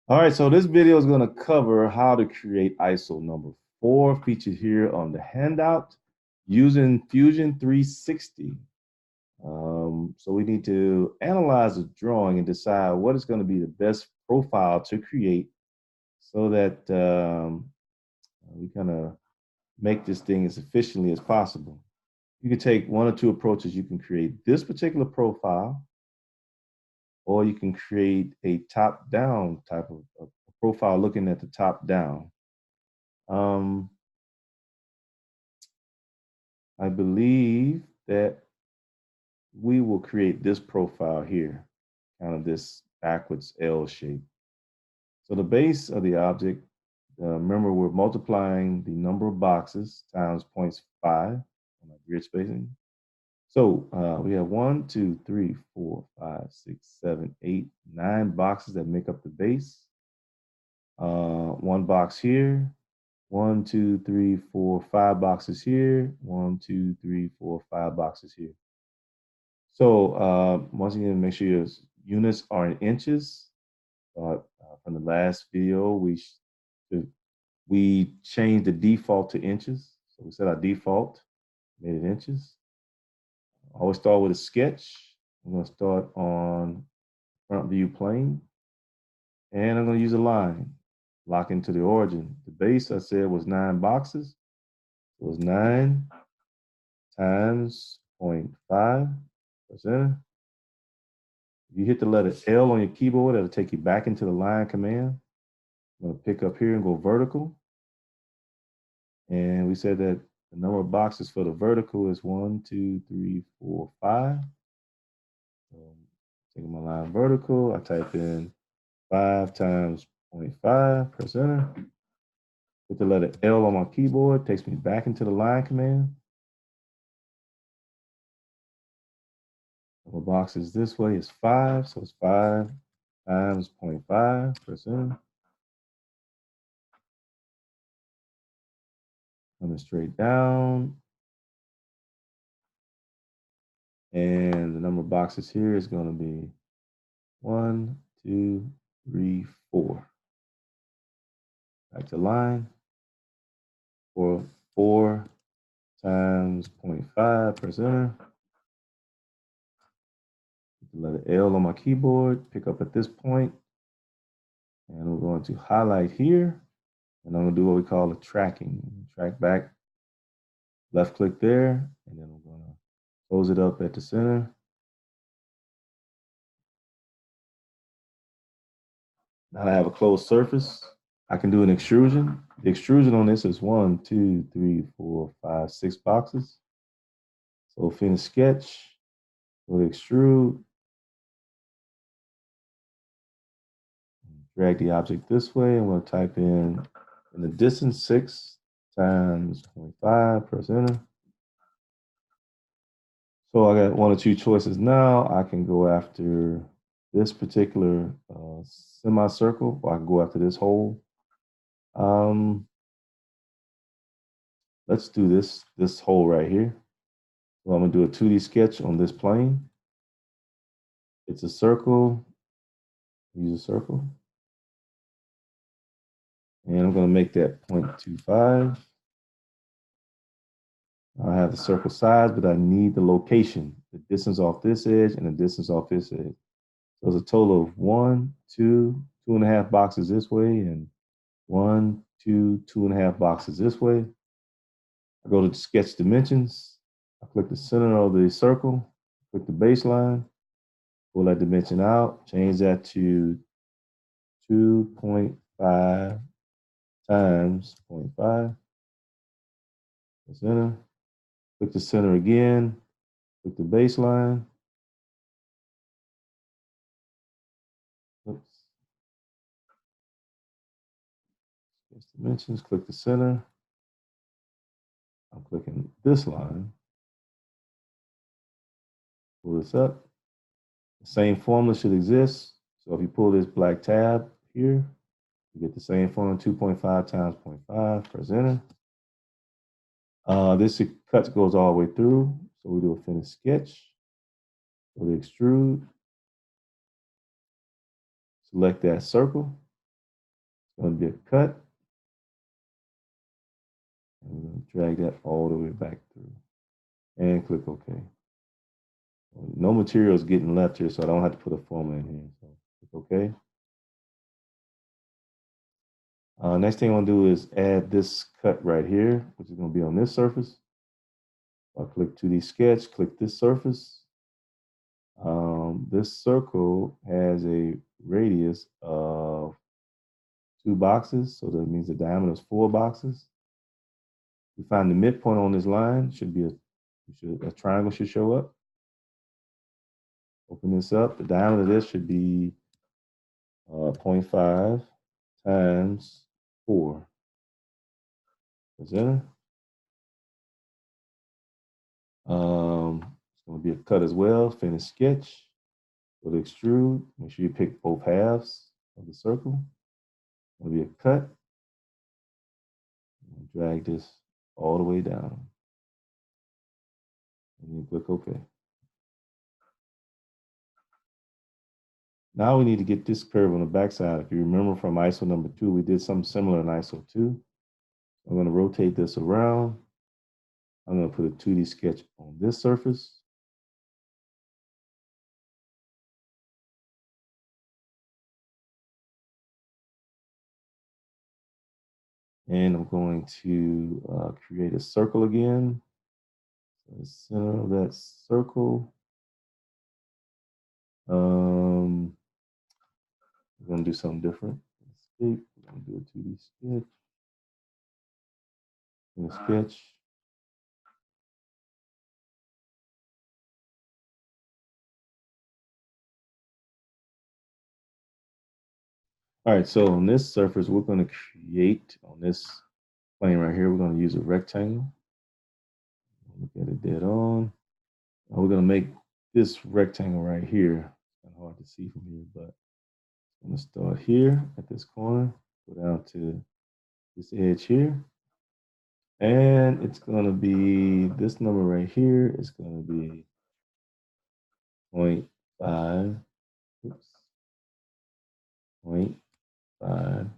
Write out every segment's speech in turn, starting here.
All right, so this video is going to cover how to create ISO number 4 featured here on the handout using Fusion 360. So we need to analyze the drawing and decide what is going to be the best profile to create so that we kind of make this thing as efficiently as possible. You can take one or two approaches. You can create this particular profile, or you can create a top-down type of profile looking at the top down. Um, I believe that we will create this profile here, kind of this backwards L shape. So the base of the object, remember we're multiplying the number of boxes times 0.5 on our grid spacing. So we have 1, 2, 3, 4, 5, 6, 7, 8, 9 boxes that make up the base. One box here, 1, 2, 3, 4, 5 boxes here. 1, 2, 3, 4, 5 boxes here. So once again, make sure your units are in inches. From the last video, we changed the default to inches. So we set our default, made it inches. Always start with a sketch. I'm going to start on front view plane, and I'm going to use a line, lock into the origin. The base I said was 9 boxes. It was 9 times 0.5%. If you hit the letter L on your keyboard, that'll take you back into the line command. I'm going to pick up here and go vertical. And we said that the number of boxes for the vertical is 1, 2, 3, 4, 5. So taking my line vertical, I type in 5 times 0.5, press enter. Hit the letter L on my keyboard, takes me back into the line command. The box is this way, it's 5, so it's 5 times 0.5, press enter. Coming straight down. And the number of boxes here is going to be 1, 2, 3, 4. Back to line. For 4 times 0.5, press enter. The letter L on my keyboard, pick up at this point, and we're going to highlight here, and I'm going to do what we call a tracking. Track back, left click there, and then we're going to close it up at the center. Now I have a closed surface. I can do an extrusion. The extrusion on this is 1, 2, 3, 4, 5, 6 boxes. So finish sketch, go to extrude, drag the object this way, and we'll type in the distance 6 times 0.5, press enter. So I got one or two choices now. I can go after this particular semicircle, or I can go after this hole. Let's do this hole right here. So I'm gonna do a 2D sketch on this plane. It's a circle, use a circle. And I'm gonna make that 0.25. I have the circle size, but I need the location, the distance off this edge and the distance off this edge. So it's a total of 1, 2, 2.5 boxes this way, and 1, 2, 2.5 boxes this way. I go to sketch dimensions. I click the center of the circle, click the baseline, pull that dimension out, change that to 2.5 times 0.5. The center. Click the center again, click the baseline. Oops. Sketch dimensions, click the center. I'm clicking this line. Pull this up. The same formula should exist. So if you pull this black tab here, you get the same formula, 2.5 times 0.5, press enter. This cut goes all the way through. So we do a finish sketch. Go to extrude. Select that circle. going to be a cut. And we're going to drag that all the way back through. And click OK. No material is getting left here, so I don't have to put a formula in here. So click OK. Next thing I want to do is add this cut right here, which is going to be on this surface. I'll click 2D sketch, click this surface. This circle has a radius of 2 boxes, so that means the diameter is 4 boxes. We find the midpoint on this line, should be a triangle should show up. Open this up. The diameter of this should be 0.5 times 4. Press enter. It's going to be a cut as well. Finish sketch. Go to extrude. Make sure you pick both halves of the circle. It's going to be a cut. Drag this all the way down. And then click OK. Now we need to get this curve on the backside. If you remember from ISO number 2, we did something similar in ISO 2. I'm going to rotate this around. I'm going to put a 2D sketch on this surface. And I'm going to create a circle again. So the center of that circle. We're going to do something different. Escape. We're going to do a 2D sketch. And a sketch. All right, so on this surface, we're going to create, on this plane right here, we're going to use a rectangle. Look at it dead on. Now we're going to make this rectangle right here. It's kind of hard to see from here, but I'm going to start here at this corner, go down to this edge here. And it's going to be, this number right here is going to be 0.5, oops, 0.5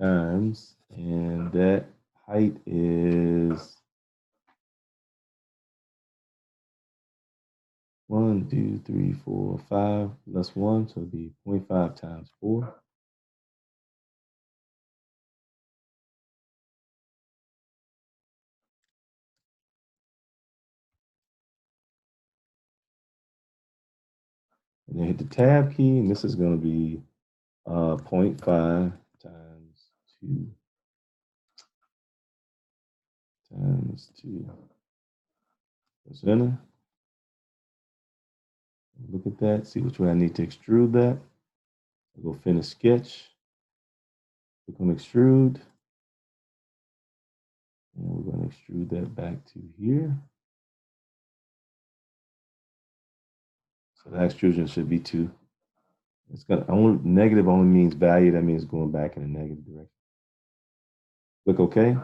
times, and that height is 1, 2, 3, 4, 5 plus 1, so it'll be 0.5 times 4. And then hit the tab key, and this is going to be 0.5 times 2 times 2. Press enter. Look at that, see which way I need to extrude that. I'll go finish sketch. Click on extrude. And we're going to extrude that back to here. So the extrusion should be 2. It's going to negative only means value. That means going back in a negative direction. Click OK.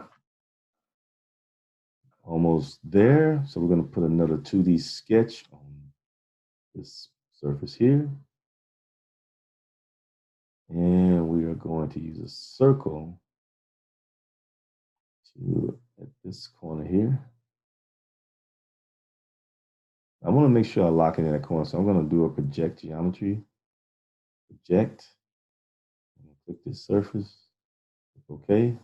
Almost there. So we're going to put another 2D sketch on this surface here. And we are going to use a circle to at this corner here. I want to make sure I lock it in that corner. So I'm going to do a project geometry. Project. Click this surface. Click OK.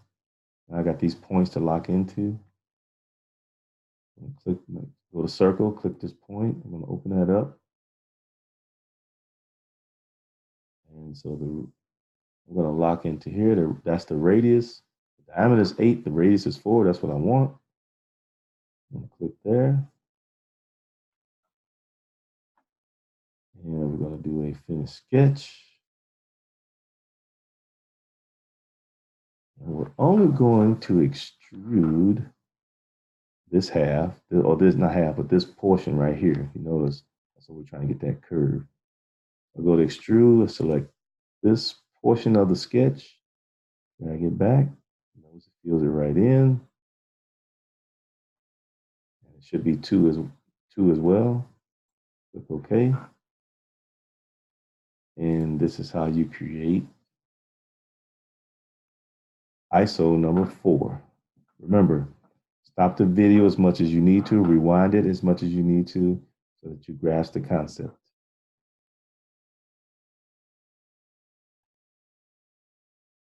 Now I got these points to lock into. Click, go to circle, click this point. I'm going to open that up. And so I'm going to lock into here. That's the radius. The diameter is 8. The radius is 4. That's what I want. I'm going to click there. And we're going to do a finish sketch. And we're only going to extrude this half, or this not half, but this portion right here. If you notice, that's what we're trying to get that curve. I'll go to extrude, select this portion of the sketch, drag it back. Notice it fills it right in. And it should be 2 as well. Click OK. And this is how you create ISO number 4. Remember, stop the video as much as you need to, rewind it as much as you need to, so that you grasp the concept.